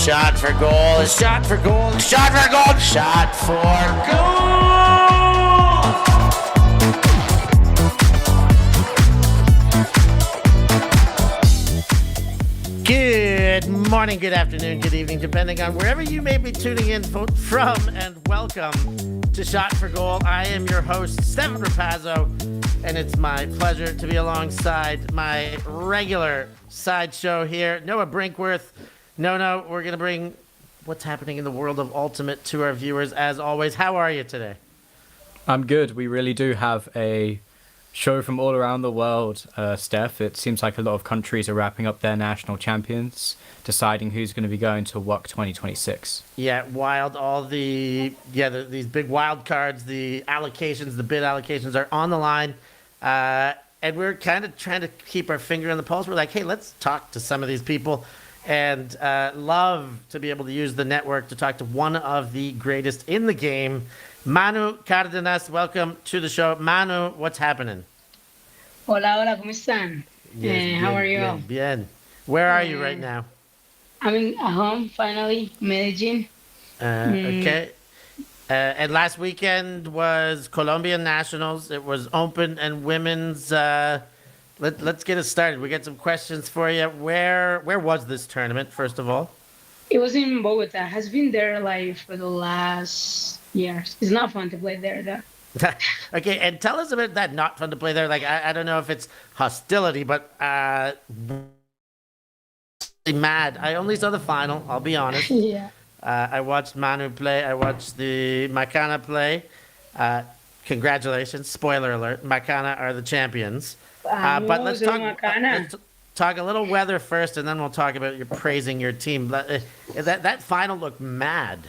Shot for goal. Shot for goal. Shot for goal. Shot for goal. Good morning, good afternoon, good evening, depending on wherever you may be tuning in from, and welcome to Shot for Goal. I am your host, Stefan Rapazzo, and it's my pleasure to be alongside my regular sideshow here, Noah Brinkworth. No, we're going to bring what's happening in the world of Ultimate to our viewers, as always. How are you today? I'm good. We really do have a show from all around the world, Steph. It seems like a lot of countries are wrapping up their national champions, deciding who's going to be going to WUC 2026. Yeah, wild. These big wild cards, the allocations, the bid allocations are on the line. And we're kind of trying to keep our finger on the pulse. We're like, hey, let's talk to some of these people. And love to be able to use the network to talk to one of the greatest in the game, Manu Cardenas. Welcome to the show. Manu, what's happening? Hola, ¿cómo están? How are you? Bien. Where are you right now? I'm at home, finally, Medellin. Okay. And last weekend was Colombian Nationals. It was open and women's. Let's get it started. We got some questions for you. Where was this tournament, first of all? It was in Bogota. Has been there like for the last years. It's not fun to play there though. Okay, and tell us about that. Not fun to play there. Like I don't know if it's hostility, but mad. I only saw the final. I'll be honest. Yeah. I watched Manu play. I watched the Makana play. Congratulations. Spoiler alert. Makana are the champions. But let's talk a little weather first, and then we'll talk about your praising your team. That final looked mad.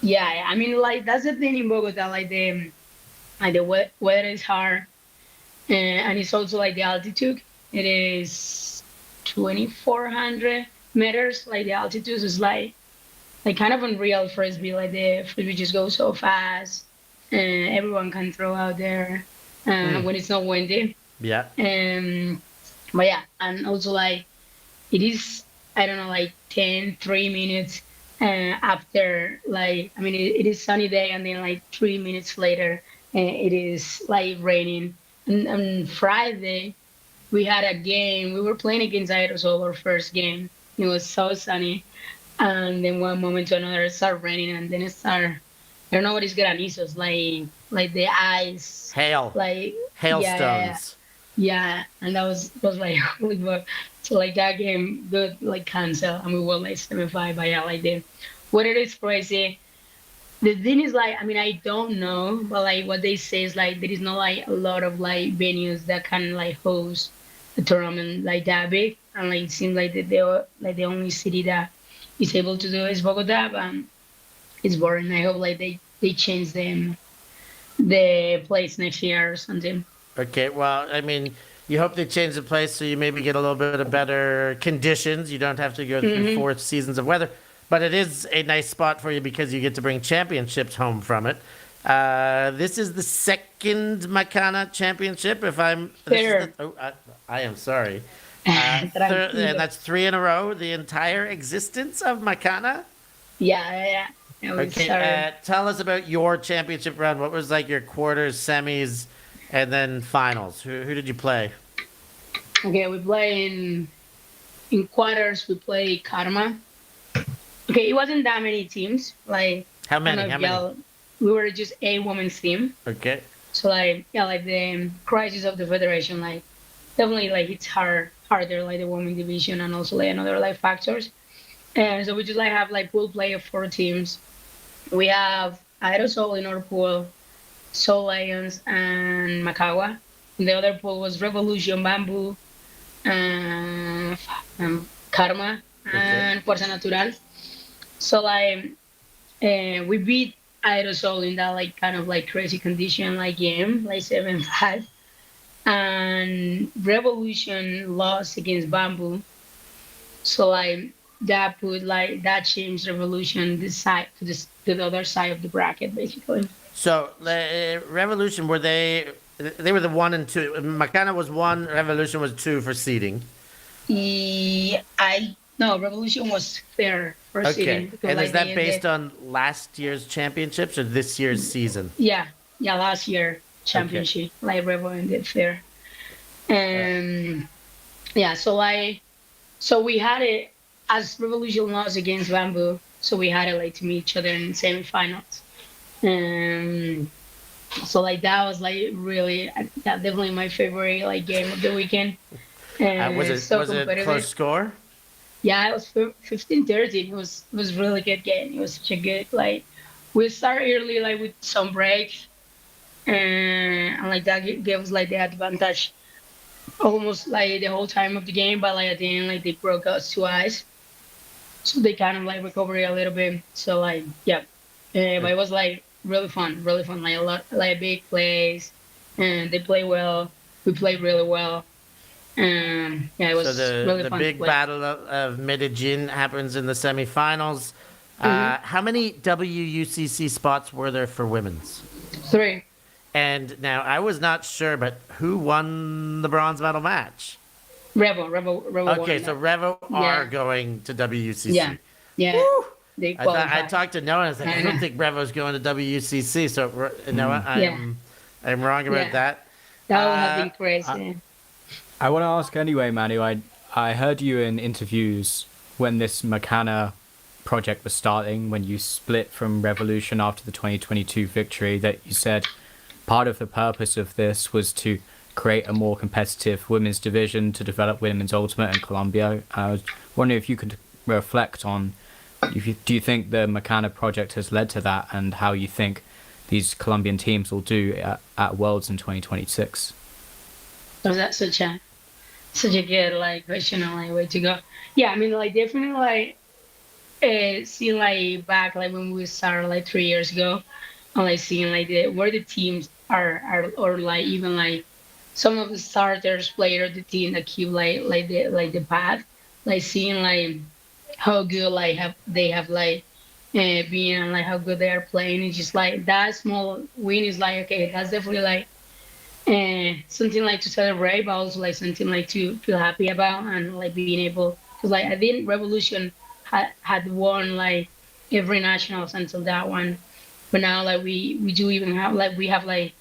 Yeah, I mean, like, that's the thing in Bogota. Like the weather is hard, and it's also like the altitude. It is 2,400 meters. Like the altitude is like kind of unreal Frisbee. Like the Frisbee just goes so fast, and everyone can throw out there when it's not windy. Yeah. But yeah, and also like it is, I don't know, like 3 minutes after, like, I mean, it is sunny day, and then like 3 minutes later, it is like raining. And on Friday, we had a game. We were playing against Eriksson, our first game. It was so sunny, and then one moment to another, it started raining, and then it started. I don't know what is granizos, like the ice, hail, like hailstones. Yeah, and that was like holy fuck. So like that game got like canceled, and we won like 7-5. But yeah, like the weather is crazy. The thing is, like, I mean, I don't know, but like what they say is like there is not like a lot of like venues that can like host a tournament like that big, and like it seems like the only city that is able to do is Bogota. But it's boring. I hope like they change the place next year or something. Okay, well, I mean, you hope they change the place so you maybe get a little bit of better conditions. You don't have to go through 4 seasons of weather. But it is a nice spot for you because you get to bring championships home from it. This is the second Makana championship, if I'm... Third. I am sorry. And that's 3 in a row, the entire existence of Makana? Yeah. Okay, tell us about your championship run. What was like your quarters, semis, and then finals? Who did you play? Okay, we play in quarters. We play Karma. Okay, it wasn't that many teams. Like how many? We were just a women's team. Okay. So like the crisis of the federation, like definitely like it's harder like the women division, and also like another like factors. And so we just like have like pool play of 4 teams. We have Aerosol in our pool, Soul Lions, and Makawa. And the other pool was Revolution, Bamboo, Karma, and Fuerza Natural. So like we beat Aerosol in that like kind of like crazy condition like game, like 7-5. And Revolution lost against Bamboo. So like that changed Revolution this side to the other side of the bracket basically. So Revolution, were they were the 1 and 2. Makana was 1, Revolution was 2 for seeding. I No, Revolution was their first Okay. season because And is like that based on last year's championships or this year's season? yeah, last year Okay. championship like Revo ended there. All right. Yeah, so we had it as Revolution lost against Bamboo, so we had it like to meet each other in semifinals. Um, so like that was like really that definitely my favorite like game of the weekend. And Was it's it so was it close competitive. score? Yeah, it was 15-13. It was really good game. It was such a good like we start early like with some breaks and like that gave us like the advantage almost like the whole time of the game, but like at the end like they broke us twice, so they kind of like recovered a little bit. So like yeah, but it was like really fun, like a lot like big plays, and they play well. We played really well, and yeah, it So was really the fun to big play. battle of Medellin happens in the semifinals. Hmm. How many WUCC spots were there for women's? Three. And now I was not sure, but who won the bronze medal match? Revo Okay, won so that. Revo are Yeah, going to yeah, WUCC. yeah. Woo! They I qualified. talked to Noah and I was like, I I don't know. think Revo's going to WUCC. So Noah, Yeah, I'm wrong about yeah. that. That would have Uh, been crazy. I want to ask anyway, Manu. I heard you in interviews when this Makana project was starting, when you split from Revolution after the 2022 victory, that you said part of the purpose of this was to create a more competitive women's division to develop women's ultimate in Colombia. I was wondering if you could reflect on, do you think the Makana project has led to that, and how you think these Colombian teams will do at Worlds in 2026? So that's such a good like question and like way to go. Yeah, I mean like definitely like seeing like back like when we started like 3 years ago, and like seeing like where the teams are or like even like some of the starters player of the team that keep like the path, like seeing like how good like have they have like being and like how good they are playing. It's just like that small win is like okay, that's definitely like something like to celebrate, but also like something like to feel happy about and like being able because like I think Revolution had won like every nationals until that one, but now like we do even have like we have like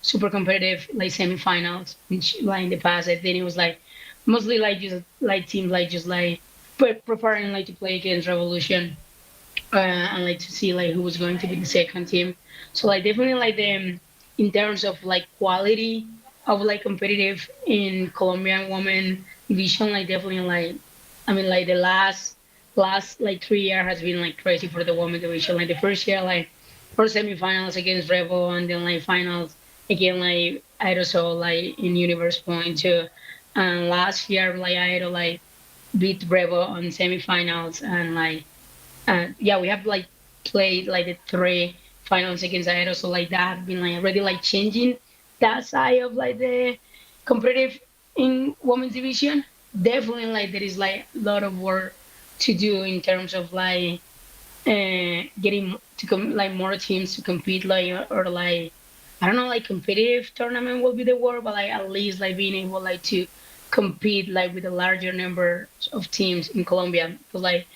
super competitive like semifinals which like in the past I think it was like mostly like just like teams like just like preparing like to play against Revolution and like to see like who was going to be the second team. So like definitely like them in terms of like quality of like competitive in Colombian women division, like definitely like I mean like the last like 3 year has been like crazy for the women division. Like the first year like first semifinals against Revo and then like finals again like Aerosol like in Universe Point too. And last year like Aero like beat Revo on semifinals and like yeah, we have like played like the three finals against Aero, so like that have been like already like changing that side of like the competitive in women's division. Definitely like there is like a lot of work to do in terms of like getting to like more teams to compete like or like I don't know like competitive tournament will be the word, but like at least like being able like to compete like with a larger number of teams in Colombia because like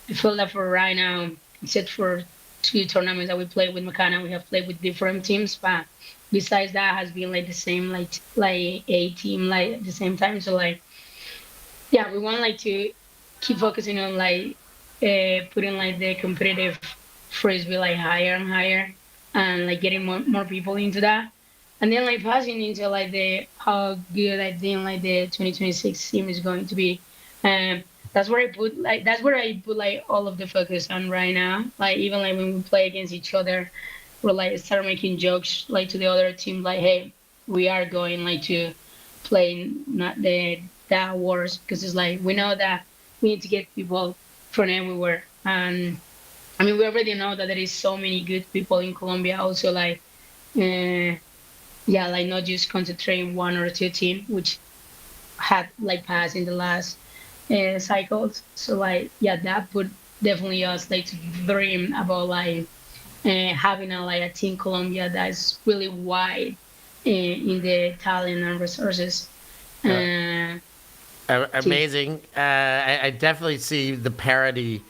I feel that for right now, except for two tournaments that we played with Makana, we have played with different teams. But besides that, has been like the same like a team like at the same time. So like yeah, we want like to keep focusing on like putting like the competitive frisbee like higher and higher, and like getting more people into that. And then like passing into like the how good I think like the 2026 team is going to be. Um, that's where I put like all of the focus on right now. Like even like when we play against each other, we're like start making jokes like to the other team like, hey, we are going like to play not the that wars because it's like we know that we need to get people from everywhere. And I mean we already know that there is so many good people in Colombia also like uh, yeah, like not just concentrating one or two team, which had like passed in the last cycles. So like yeah, that would definitely us like to dream about like having a like a team Colombia that's really wide in the talent and resources. right. Uh, Amazing. I definitely see the parity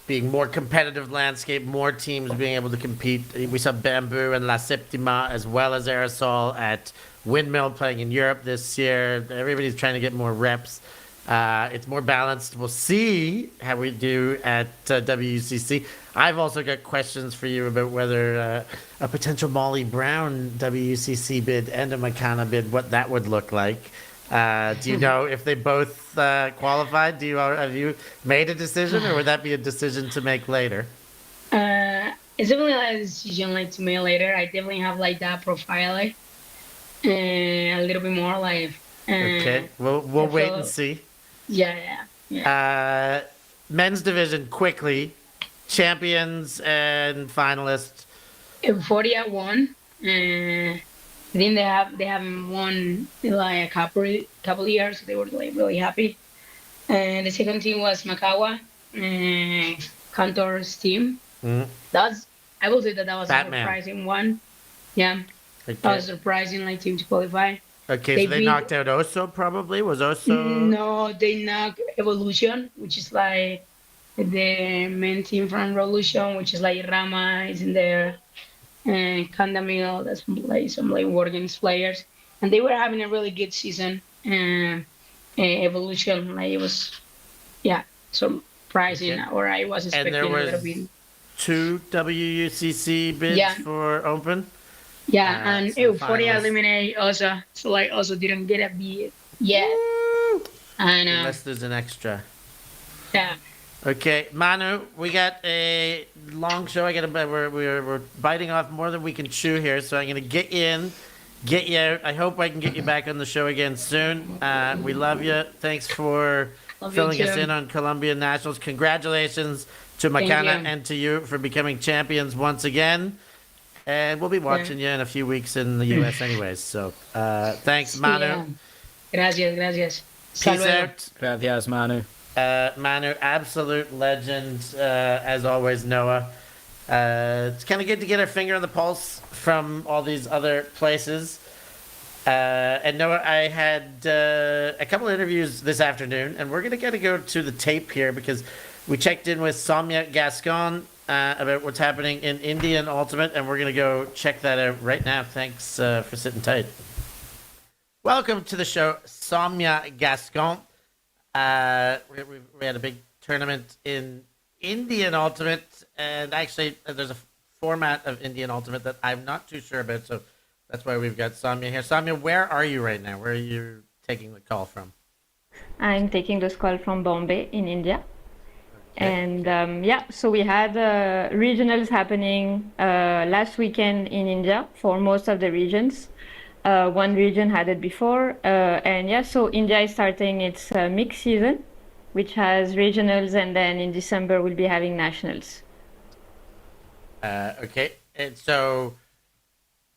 being more competitive landscape, more teams being able to compete. We saw Bamboo and La Septima as well as Aerosol at Windmill playing in Europe this year. Everybody's trying to get more reps. It's more balanced. We'll see how we do at WCC. I've also got questions for you about whether a potential Molly Brown WCC bid and a Makana bid, what that would look like. Do you know if they both qualified? Have you made a decision, or would that be a decision to make later? It's definitely like a decision like to make later. I definitely have like that profile, like, a little bit more like. Okay, we'll wait and see. Yeah. Men's division quickly, champions and finalists. 40 at one. I think they haven't won in like a couple years. So they were like really happy. And the second team was Makawa, Cantor's team. Mm. I will say that was Batman. a surprising one. Yeah, Okay. that was surprising like team to qualify. Okay, so they knocked out Oso probably? Was Oso... No, they knocked Evolution, which is like the main team from Revolution, which is like Rama is in there, and Kandamil, that's like some like war games players. And they were having a really good season. Evolution, like it was, surprising, or I was expecting and there a little was bit. 2 WUCC bids for Open? Yeah, and so 40 finalists. eliminate also. So like also didn't get a bid yet. Woo! I know. Unless there's an extra. Yeah. Okay, Manu, we got a long show. We're biting off more than we can chew here, so I'm gonna get you in, get you out. I hope I can get you back on the show again soon. We love you. Thanks for filling us in on Colombian Nationals. Congratulations to Makana and to you for becoming champions once again. And we'll be watching you in a few weeks in the US anyways. So thanks, Manu. Gracias. Peace out. Gracias, Manu. Manu, absolute legend, as always, Noah. It's kind of good to get our finger on the pulse from all these other places. And Noah, I had a couple of interviews this afternoon, and we're going to go to the tape here because we checked in with Soumya Gascon about what's happening in Indian Ultimate, and we're going to go check that out right now. Thanks for sitting tight. Welcome to the show, Soumya Gascon. We had a big tournament in Indian Ultimate, and actually there's a format of Indian Ultimate that I'm not too sure about, so that's why we've got Soumya here. Soumya, where are you right now? Where are you taking the call from? I'm taking this call from Bombay in India. Okay. And so we had regionals happening last weekend in India for most of the regions. One region had it before. So India is starting its mixed season, which has regionals, and then in December we'll be having nationals. Okay. And so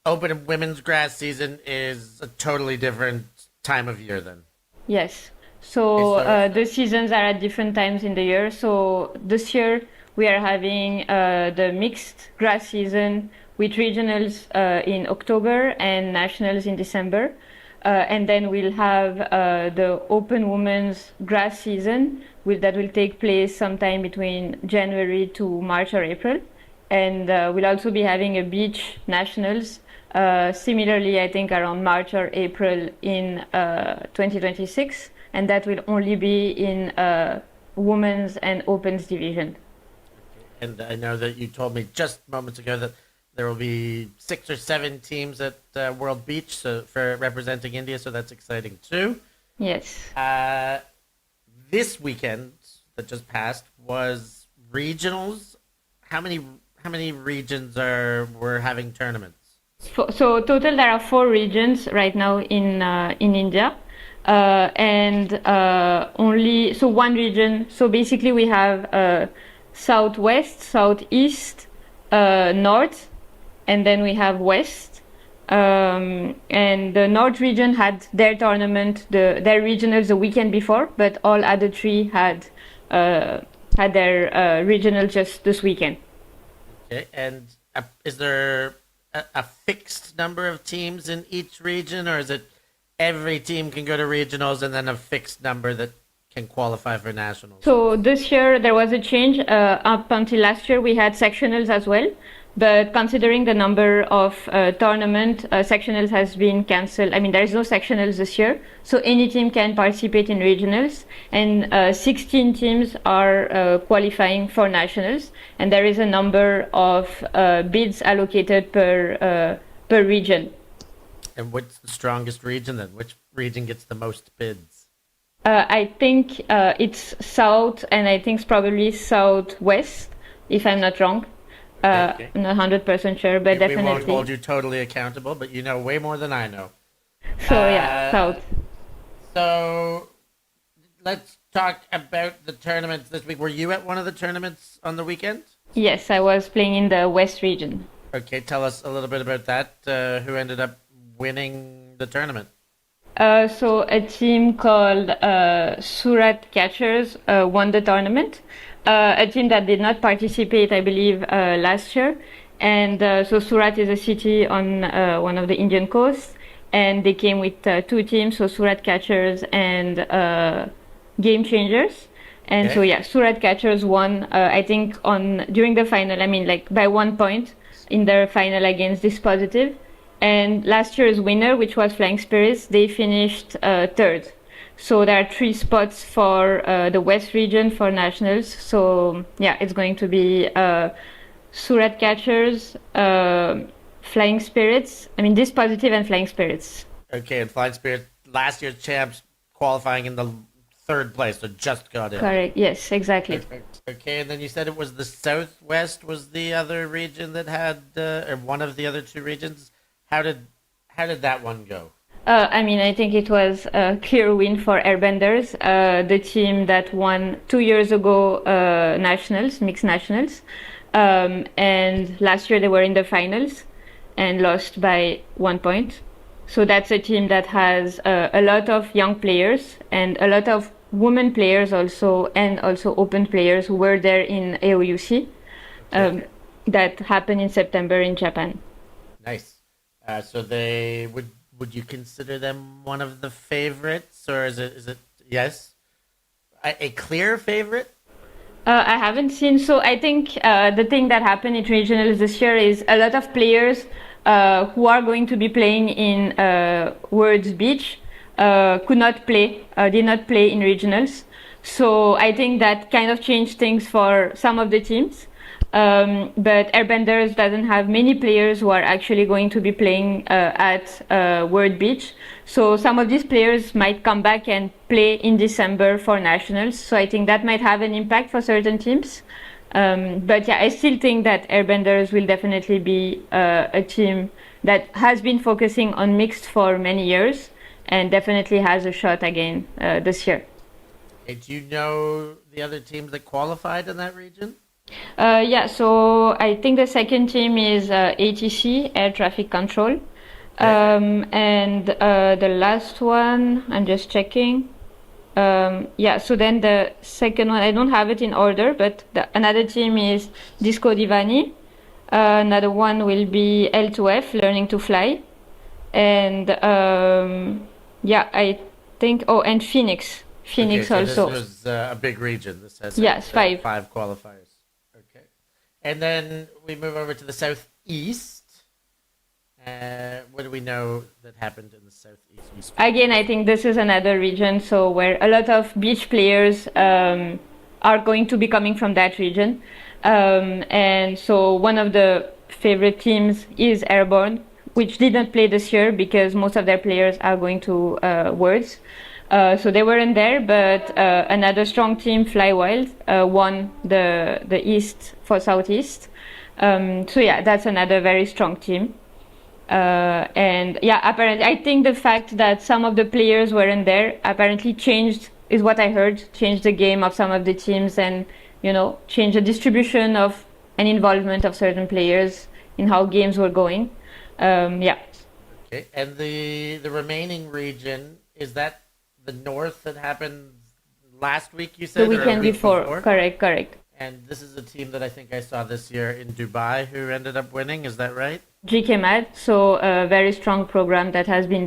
Open women's grass season is a totally different time of year then? Yes. So the seasons are at different times in the year. So this year we are having the mixed grass season with regionals in October and nationals in December. And then we'll have the open women's grass season that will take place sometime between January to March or April. And we'll also be having a beach nationals, similarly, I think around March or April in 2026. And that will only be in women's and opens division. And I know that you told me just moments ago that there will be 6 or 7 teams at World Beach for representing India, so that's exciting too. Yes. This weekend that just passed was regionals. How many regions were having tournaments? So total there are 4 regions right now in India. Only one region. So basically we have southwest, southeast, north, and then we have west. And the north region had their tournament, their regionals the weekend before, but all other 3 had their regional just this weekend. Okay, and is there a fixed number of teams in each region, or is it every team can go to regionals and then a fixed number that can qualify for nationals? So this year there was a change. Up until last year we had sectionals as well, but considering the number of tournament, sectionals has been cancelled. I mean, there is no sectionals this year, so any team can participate in regionals, and 16 teams are qualifying for nationals, and there is a number of bids allocated per region. And what's the strongest region then? Which region gets the most bids? I think it's south, and I think it's probably southwest, if I'm not wrong. Okay. I'm not 100% sure, but definitely. We won't hold you totally accountable, but you know way more than I know. So yeah, south. So let's talk about the tournaments this week. Were you at one of the tournaments on the weekend? Yes, I was playing in the west region. Okay, tell us a little bit about that. Who ended up winning the tournament? So a team called Surat Catchers won the tournament. A team that did not participate, I believe, last year. And so Surat is a city on one of the Indian coasts, and they came with two teams, so Surat Catchers and Game Changers. And Okay. so yeah, Surat Catchers won. I think during the final. I mean, like by 1 point in their final against Dispositive. And last year's winner, which was Flying Spirits, they finished third. So there are 3 spots for the West region for nationals. So yeah, it's going to be Surat Catchers, Flying Spirits. I mean, Dispositive and Flying Spirits. Okay, and Flying Spirit, last year's champs, qualifying in the 3rd place, so just got in. Correct. Yes, exactly. Perfect. Okay, and then you said it was the Southwest was the other region that had, or one of the other 2 regions. How did that one go? I mean, I think it was a clear win for Airbenders, the team that won 2 years ago nationals, mixed nationals, and last year they were in the finals and lost by 1 point. So that's a team that has a lot of young players and a lot of women players also, and also open players who were there in AOUC that happened in September in Japan. Nice. So they would you consider them one of the favorites, or is it yes, a clear favorite? I haven't seen. So I think the thing that happened in regionals this year is a lot of players who are going to be playing in Worlds Beach could not play, did not play in regionals. So I think that kind of changed things for some of the teams. But Airbenders doesn't have many players who are actually going to be playing at World Beach. So some of these players might come back and play in December for nationals. So I think that might have an impact for certain teams. But yeah, I still think that Airbenders will definitely be a team that has been focusing on mixed for many years and definitely has a shot again this year. Okay, do you know the other teams that qualified in that region? Yeah, so I think the second team is ATC, Air Traffic Control. And the last one, I'm just checking. Yeah, so then the second one, I don't have it in order, but another team is Disco Divani. Another one will be L2F, Learning to Fly. And yeah, I think, and Phoenix. Phoenix so also. This was a big region. This has yes, 5 qualifiers. Okay. And then we move over to the southeast. What do we know that happened in the southeast? Again, I think this is another region, so where a lot of beach players are going to be coming from that region. And so one of the favorite teams is Airborne, which didn't play this year because most of their players are going to Worlds. So they weren't there, but another strong team, Fly Wild, won the East for Southeast. So yeah, that's another very strong team. And yeah, apparently, I think the fact that some of the players weren't there apparently changed, is what I heard, changed the game of some of the teams and, changed the distribution of and involvement of certain players in how games were going. Yeah. Okay, and the remaining region, is that the North that happened last week, you said? The weekend before. Correct. And this is a team that I think I saw this year in Dubai who ended up winning. Is that right? GKMAD, so a very strong program that has been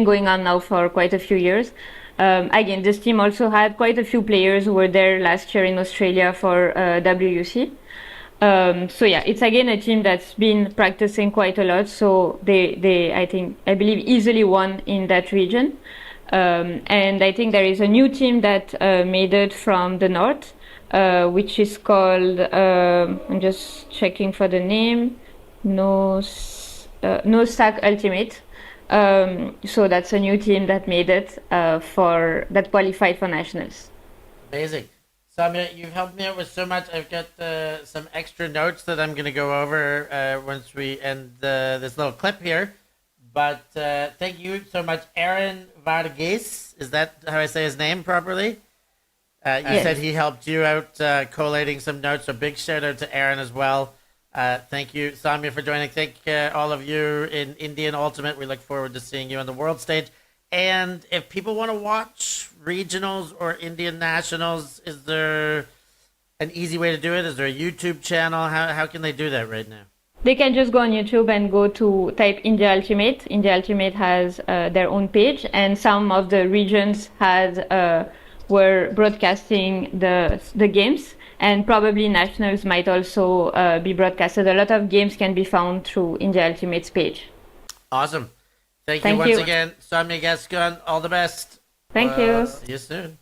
going on now for quite a few years. Again, this team also had quite a few players who were there last year in Australia for WC. So yeah, it's again a team that's been practicing quite a lot. So they I believe easily won in that region. And I think there is a new team that made it from the north, which is called, I'm just checking for the name, No Stack Ultimate. So that's a new team that made it that qualified for nationals. Amazing. Samia, you've helped me out with so much. I've got some extra notes that I'm going to go over once we end this little clip here. But thank you so much, Aaron Varghese. Is that how I say his name properly? You Yes. said he helped you out collating some notes. So big shout out to Aaron as well. Thank you, Samia, for joining. Thank all of you in Indian Ultimate. We look forward to seeing you on the world stage. And if people want to watch regionals or Indian nationals, is there an easy way to do it? Is there a YouTube channel? How can they do that right now? They can just go on YouTube and go to type India Ultimate. India Ultimate has their own page, and some of the regions were broadcasting the games, and probably nationals might also be broadcasted. A lot of games can be found through India Ultimate's page. Awesome. Thank you once again, Samia Gascon. All the best. Thank you. See you soon.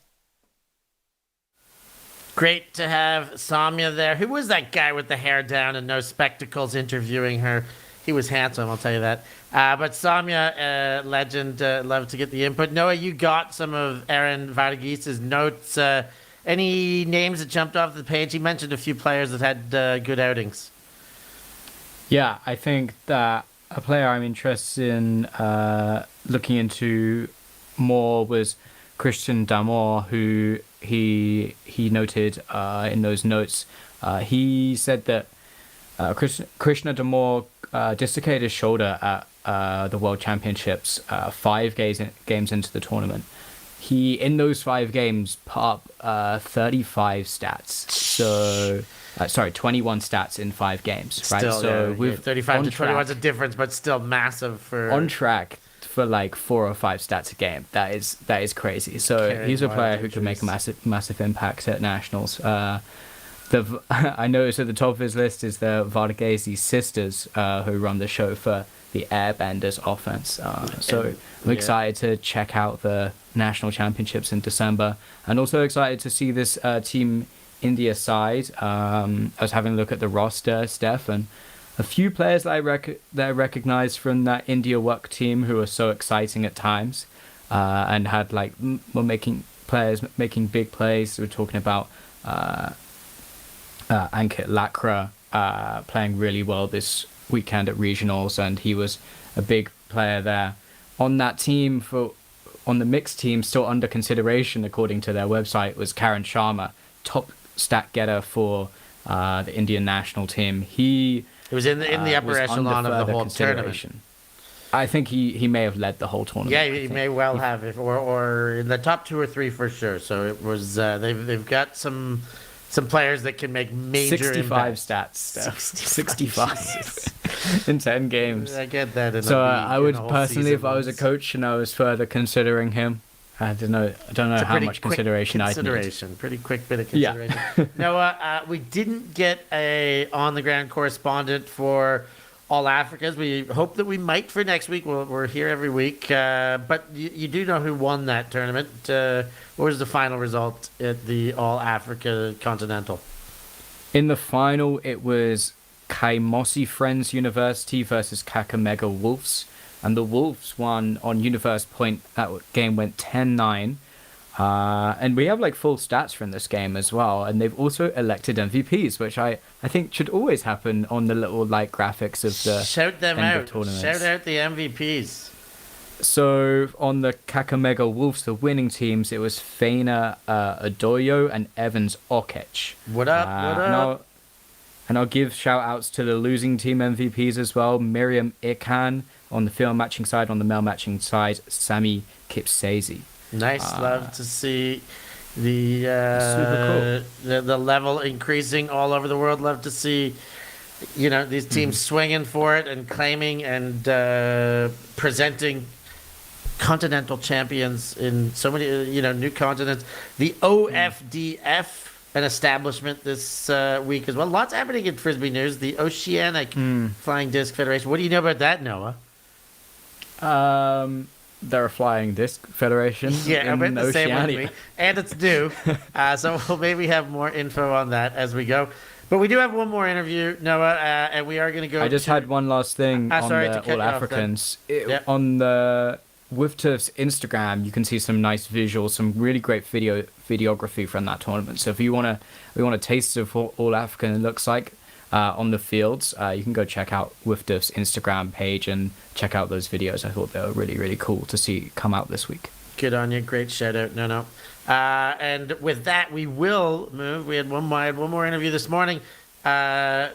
Great to have Samia there. Who was that guy with the hair down and no spectacles interviewing her? He was handsome, I'll tell you that. But Samia, legend, love to get the input. Noah, you got some of Aaron Varghese's notes. Any names that jumped off the page? He mentioned a few players that had good outings. Yeah, I think that a player I'm interested in looking into more was Christian Damour, who he noted in those notes. He said that Krishna Damour dislocated his shoulder at the World Championships 5 games into the tournament. He, in those 5 games, put up 35 stats. So, 21 stats in 5 games, right? Still, so yeah, with 35 to 21 is a difference, but still massive for... On track for like 4 or 5 stats a game. That is crazy. So he's a player who can make a massive impact at nationals. I noticed at the top of his list is the Varghese sisters who run the show for the Airbenders offense. So I'm excited to check out the national championships in December, and also excited to see this Team India side. I was having a look at the roster, Steph, and a few players that I recognized from that India work team who are so exciting at times, and had were making big plays. We're talking about Ankit Lakra playing really well this weekend at regionals, and he was a big player there. On that team, on the mixed team, still under consideration according to their website, was Karan Sharma, top stat getter for the Indian national team. He was in the upper echelon of the whole tournament. I think he may have led the whole tournament. Yeah, he may well have, or in the top 2 or 3 for sure. So it was they've got some players that can make major 65 impact. stats. 65 in 10 games. I get that. So I would personally, if I was a coach and I was further considering him, I don't know how much consideration I'd need. Pretty quick bit of consideration. Yeah. Noah, we didn't get a on-the-ground correspondent for All Africas. We hope that we might for next week. We're here every week. But you do know who won that tournament. What was the final result at the All Africa Continental? In the final, it was Kaimosi Friends University versus Kakamega Wolves. And the Wolves won on Universe Point. That game went 10-9. And we have full stats from this game as well. And they've also elected MVPs, which I think should always happen on the little graphics of the Shout them end out. of tournaments. Shout out the MVPs. So on the Kakamega Wolves, the winning teams, it was Faina Adoyo and Evans Okech. What up? And I'll give shout outs to the losing team MVPs as well. Miriam Ikan on the female matching side, on the male matching side, Sami Kipsesi. Nice, love to see Super The level increasing all over the world. Love to see, these teams swinging for it and claiming and presenting continental champions in so many, new continents. The OFDF, an establishment this week as well. Lots happening in Frisbee news. The Oceanic Flying Disc Federation. What do you know about that, Noah? They're a flying disc federation. Yeah, in about the same with Oceania. me. And it's new. So we'll maybe have more info on that as we go. But we do have one more interview, Noah, and we are going to go. I just had one last thing on sorry to the cut you All off there. Africans. Yep. On the WIFTF's Instagram, you can see some nice visuals, some really great videography from that tournament. So if we want a taste of what All African looks like on the fields, you can go check out WIFTF's Instagram page and check out those videos. I thought they were really, really cool to see come out this week. Good on you. Great shout out. No. And with that, we will move. I had one more interview this morning. Then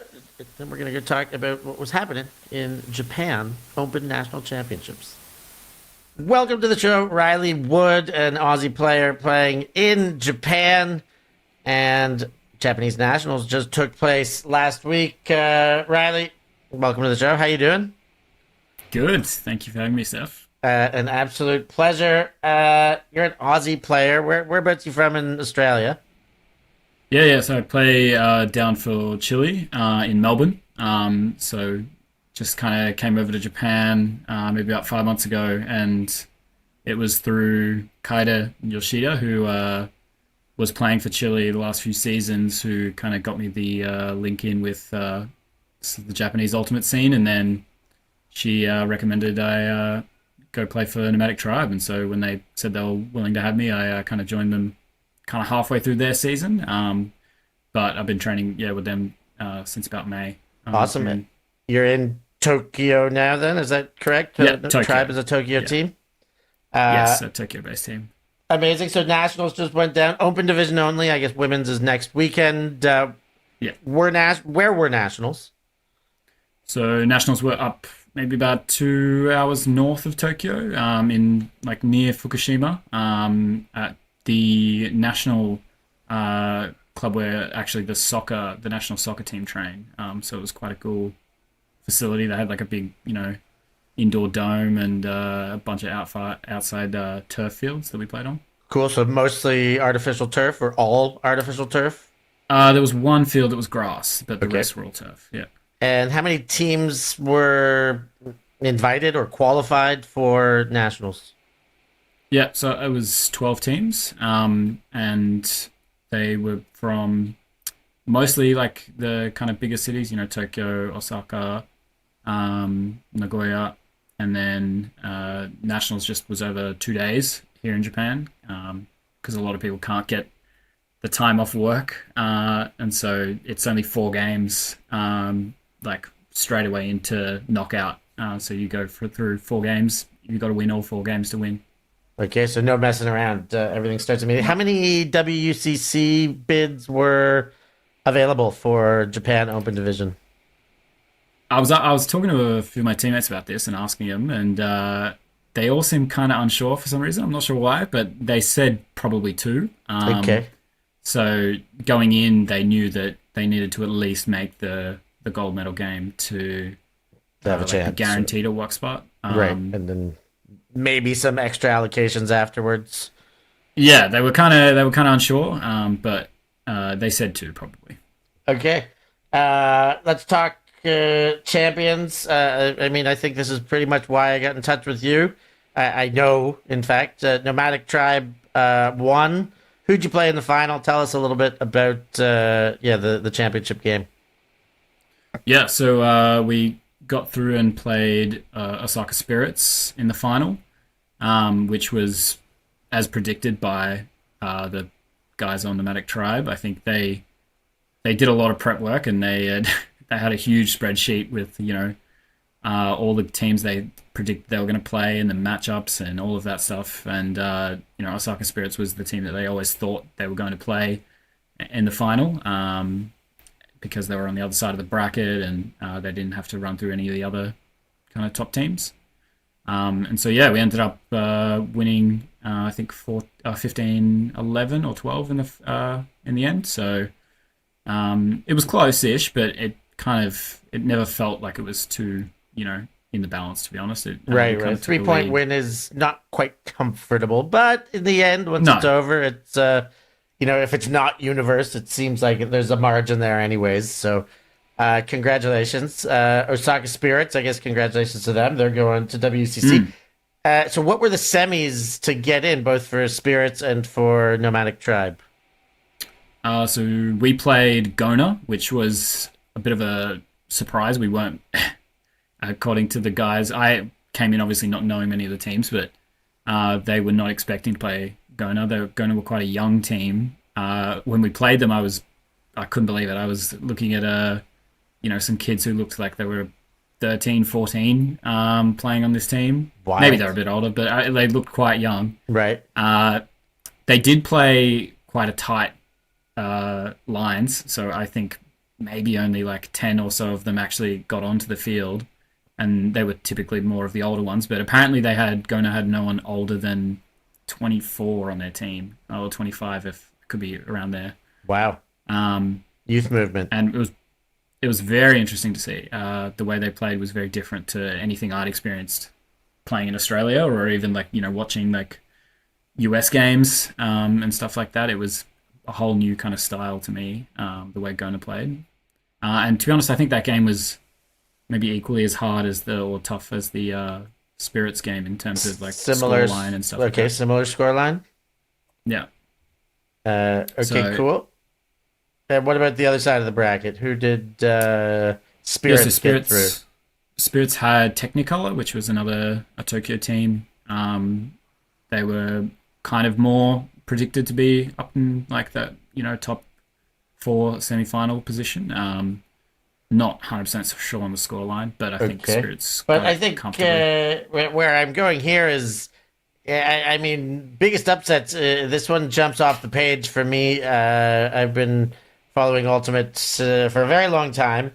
we're going to go talk about what was happening in Japan Open National Championships. Welcome to the show, Riley Wood, an Aussie player playing in Japan, and Japanese Nationals just took place last week. Riley, welcome to the show. How you doing? Good. Thank you for having me, Steph. An absolute pleasure. You're an Aussie player. Whereabouts you from in Australia? Yeah. So I play down for Chile in Melbourne. So just kind of came over to Japan maybe about 5 months ago, and it was through Kaida Yoshida, who was playing for Chile the last few seasons, who kind of got me the link in with the Japanese ultimate scene, and then she recommended I go play for Nomadic Tribe, and so when they said they were willing to have me, I kind of joined them kind of halfway through their season, but I've been training with them since about May. Awesome. And You're in Tokyo now then, is that correct? Yeah, The Tokyo. Tribe is a Tokyo team? yes, a Tokyo-based team. Amazing. So Nationals just went down. Open division only. I guess women's is next weekend. Yeah. Where were Nationals? So Nationals were up maybe about 2 hours north of Tokyo, in like near Fukushima, at the national club where actually the national soccer team train. So it was quite a cool facility. They had like a big, indoor dome and a bunch of outside turf fields that we played on. Cool. So mostly artificial turf or all artificial turf? There was one field that was grass, but the rest were all turf. Yeah. And how many teams were invited or qualified for Nationals? Yeah, so it was 12 teams, and they were from mostly like the kind of bigger cities, Tokyo, Osaka, Nagoya, and then Nationals just was over 2 days here in Japan, because a lot of people can't get the time off work, and so it's only 4 games, like straight away into knockout. So you go through 4 games. You got to win all 4 games to win. Okay, so no messing around. Everything starts immediately. How many WCC bids were available for Japan Open Division? I was talking to a few of my teammates about this and asking them, and they all seem kind of unsure for some reason. I'm not sure why, but they said probably 2. Okay. So going in, they knew that they needed to at least make the gold medal game to have a chance. Be guaranteed a work spot. Right, and then maybe some extra allocations afterwards. Yeah, they were kind of unsure, but they said 2 probably. Okay, let's talk champions. I think this is pretty much why I got in touch with you. I know, in fact, Nomadic Tribe won. Who'd you play in the final? Tell us a little bit about the championship game. Yeah, so we got through and played Osaka Spirits in the final, which was as predicted by the guys on Nomadic Tribe. I think they did a lot of prep work, and they had a huge spreadsheet with all the teams they predicted they were going to play and the matchups and all of that stuff. And Osaka Spirits was the team that they always thought they were going to play in the final, because they were on the other side of the bracket, and they didn't have to run through any of the other kind of top teams. And so yeah, we ended up winning I think 15-11 or 12 in the end. So it was close-ish, but it never felt like it was too, in the balance, to be honest. Right. Kind of took the 3-point lead. win is not quite comfortable, but in the end, once No. it's over, it's if it's not universe, it seems like there's a margin there anyways. So congratulations. Osaka Spirits, I guess congratulations to them. They're going to WCC. So what were the semis to get in, both for Spirits and for Nomadic Tribe? So we played Gona, which was a bit of a surprise. We weren't, according to the guys, I came in obviously not knowing many of the teams, but they were not expecting to play Gona. Gona were quite a young team. When we played them, I couldn't believe it. I was looking at some kids who looked like they were 13, 14 playing on this team. Wild. Maybe they're a bit older, but they looked quite young. Right. They did play quite a tight lines, so I think maybe only like 10 or so of them actually got onto the field, and they were typically more of the older ones, but apparently Gona had no one older than 24 on their team, or 25 if it could be around there. Wow. Youth movement. And it was very interesting to see. The way they played was very different to anything I'd experienced playing in Australia, or even watching US games and stuff like that. It was a whole new kind of style to me, the way Gona played. And to be honest, I think that game was maybe equally as hard or tough as the Spirits game in terms of similar scoreline and stuff. Okay, like that. similar scoreline. Yeah. Cool. And what about the other side of the bracket? Who did Spirits get through? Spirits had Technicolor, which was a Tokyo team. They were kind of more predicted to be up in that top 4 semi-final position. Not 100% sure on the scoreline, but I think Spirits. But I think where I'm going here is, I mean, biggest upsets. This one jumps off the page for me. I've been following Ultimates for a very long time,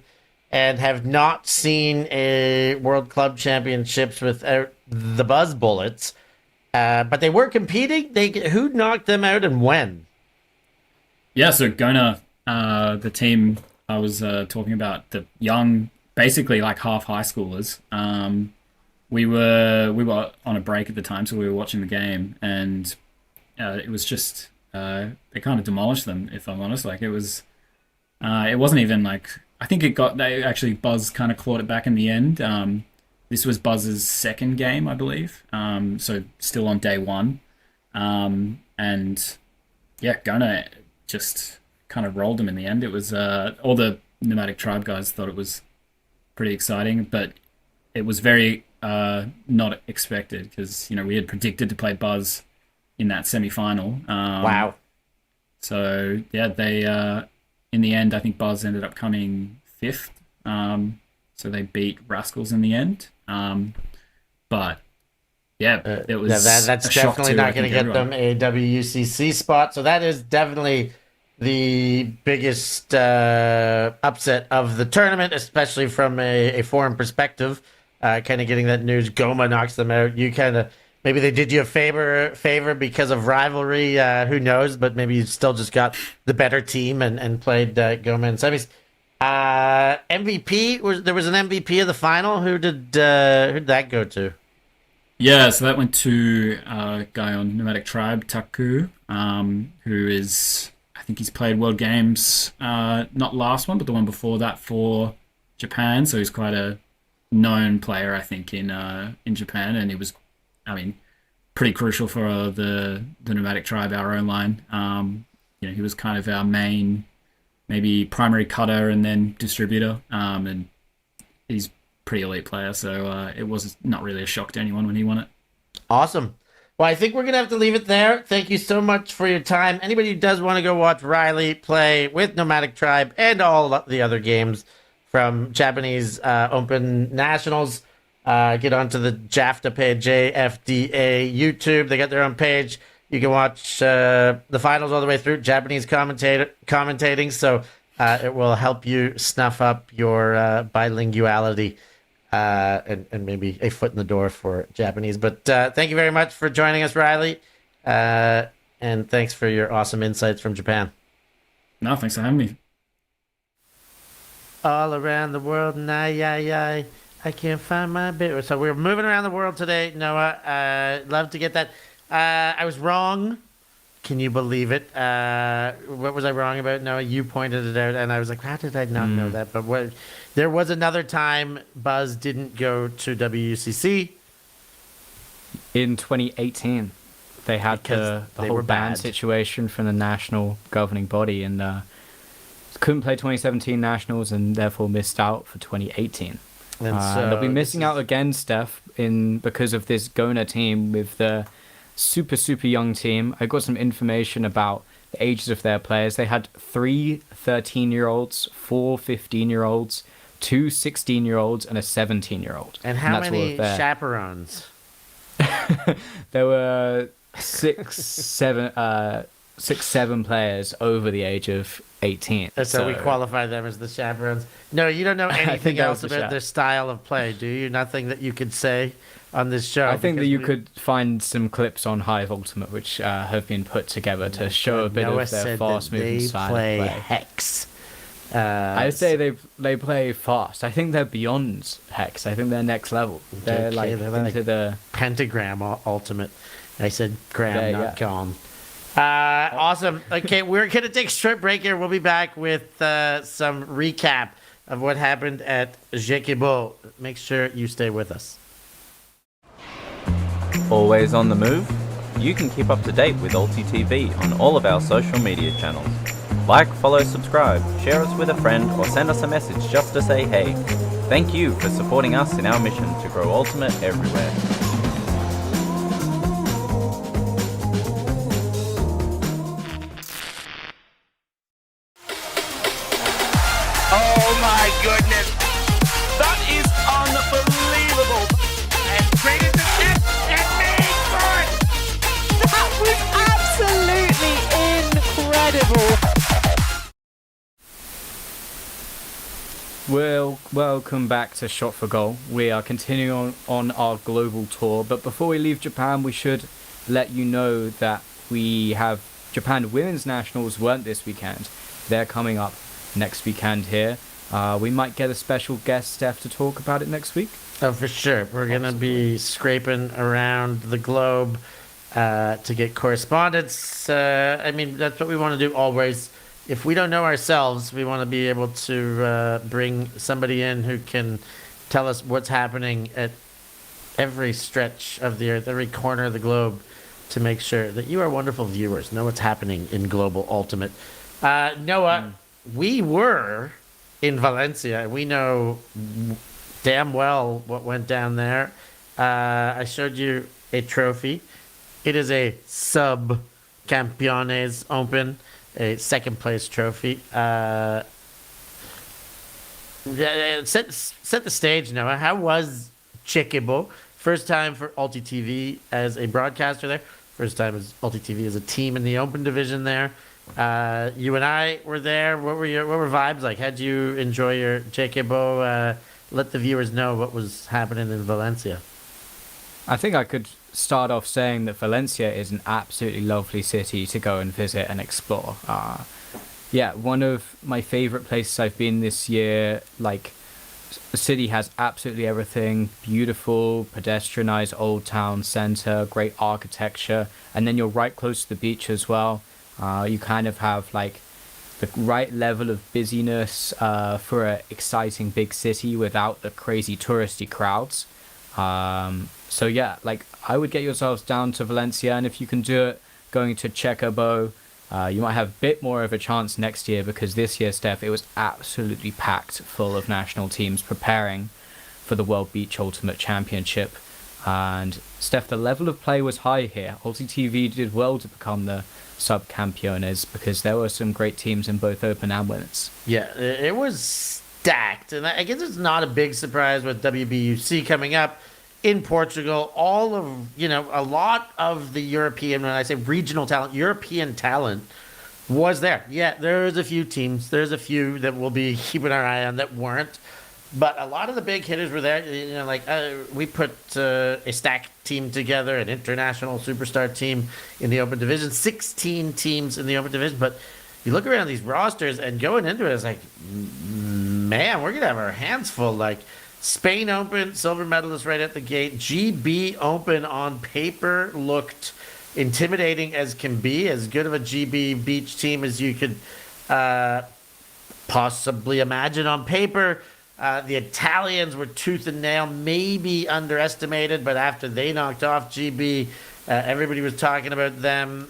and have not seen a World Club Championships without the Buzz Bullets. But they were competing. Who knocked them out and when? Yeah, so Gona, the team I was talking about, the young, basically half high schoolers. We were on a break at the time, so we were watching the game, and it was just they kind of demolished them. If I'm honest, it wasn't even I think Buzz kind of clawed it back in the end. This was Buzz's second game, I believe. So still on day one. And yeah, Gona just kind of rolled them in the end. It was all the Nomadic Tribe guys thought it was pretty exciting, but it was very not expected because we had predicted to play Buzz in that semi-final. Wow. So yeah, they in the end, I think Buzz ended up coming 5th. So they beat Rascals in the end. But yeah, it was that's definitely not going to get them a WUCC spot. So that is definitely the biggest upset of the tournament, especially from a foreign perspective. Kind of getting that news, Goma knocks them out. You kind of maybe they did you a favor because of rivalry. Who knows? But maybe you still just got the better team and played Goma in semis. MVP there was an MVP of the final. Who did that go to? Yeah, so that went to a guy on Nomadic Tribe, Taku, who is, I think he's played World Games, not last one, but the one before that for Japan. So he's quite a known player, I think, in Japan, and he was, pretty crucial for the Nomadic Tribe, our own line. He was kind of our main, maybe primary cutter and then distributor, and he's pretty elite player, so it was not really a shock to anyone when he won it. Awesome. Well, I think we're going to have to leave it there. Thank you so much for your time. Anybody who does want to go watch Riley play with Nomadic Tribe and all the other games from Japanese Open Nationals, get onto the JAFTA page, JFDA YouTube. They got their own page. You can watch the finals all the way through, Japanese commentating, so it will help you snuff up your bilinguality. and maybe a foot in the door for Japanese. But thank you very much for joining us, Riley. And thanks for your awesome insights from Japan. No, thanks for having me. All around the world, I can't find my bit. So we're moving around the world today, Noah. Love to get that. I was wrong. Can you believe it? What was I wrong about? Noah, you pointed it out, and I was like, how did I not know that? But there was another time Buzz didn't go to WCC. In 2018, they had the whole ban situation from the national governing body, and couldn't play 2017 nationals, and therefore missed out for 2018. And so they'll be missing out again, Steph, because of this Gona team with the super young team. I got some information about the ages of their players. They had 3 13-year-olds, 4 15-year-olds, 2 16-year-olds, and a 17-year-old. And how many chaperones? There were 7 players over the age of 18. So we qualify them as the chaperones. No, you don't know anything else about their style of play, do you? Nothing that you could say on this show? I think that you could find some clips on Hive Ultimate which have been put together to show a bit of their fast-moving style of play. Hex. I say they play fast. I think they're beyond Hex. I think they're next level. They're into the pentagram ultimate. I said gram, not gone. Awesome. Okay, we're going to take a short break here. We'll be back with some recap of what happened at XQB. Make sure you stay with us. Always on the move? You can keep up to date with ULTI.TV on all of our social media channels. Like, follow, subscribe, share us with a friend, or send us a message just to say hey. Thank you for supporting us in our mission to grow Ultimate everywhere. Oh my goodness! That is unbelievable! And traded the net and made for it! That was absolutely incredible! Well, welcome back to Shot for Goal. We are continuing on our global tour, but before we leave Japan, we should let you know that we have Japan Women's Nationals weren't this weekend. They're coming up next weekend here. We might get a special guest, Steph, to talk about it next week. Oh, for sure. We're going to be scraping around the globe to get correspondence. I mean, that's what we want to do always. If we don't know ourselves, we want to be able to bring somebody in who can tell us what's happening at every stretch of the earth, every corner of the globe, to make sure that you, our wonderful viewers, know what's happening in Global Ultimate. Noah, we were in Valencia. We know damn well what went down there. I showed you a trophy. It is a Sub-Campeones Open, a second place trophy. Set the stage, Noah. How was XQB? First time for ULTI.TV as a broadcaster there. First time as ULTI.TV as a team in the open division there. You and I were there. What were vibes like? How'd you enjoy your XQB? Let the viewers know what was happening in Valencia. I think I could start off saying that Valencia is an absolutely lovely city to go and visit and explore. One of my favorite places I've been this year. Like, the city has absolutely everything. Beautiful, pedestrianized old town center, great architecture, and then you're right close to the beach as well. You kind of have like the right level of busyness for an exciting big city without the crazy touristy crowds. So yeah, like, I would get yourselves down to Valencia, and if you can do it going to XQB, you might have a bit more of a chance next year, because this year, Steph, it was absolutely packed full of national teams preparing for the World Beach Ultimate Championship. And Steph, the level of play was high here. ULTI.TV did well to become the Sub-Campeones, because there were some great teams in both Open and Women's. Yeah, it was stacked, and I guess it's not a big surprise with WBUC coming up in Portugal. All of, a lot of the European, when I say regional talent, European talent was there. Yeah, there's a few teams. There's a few that we'll be keeping our eye on that weren't. But a lot of the big hitters were there. You know, like we put a stack team together, an international superstar team in the open division, 16 teams in the open division. But you look around these rosters and going into it, it's like, man, we're gonna have our hands full. Like Spain Open, silver medalist right at the gate. GB Open on paper looked intimidating as can be, as good of a GB beach team as you could possibly imagine on paper. The Italians were tooth and nail, maybe underestimated, but after they knocked off GB, everybody was talking about them.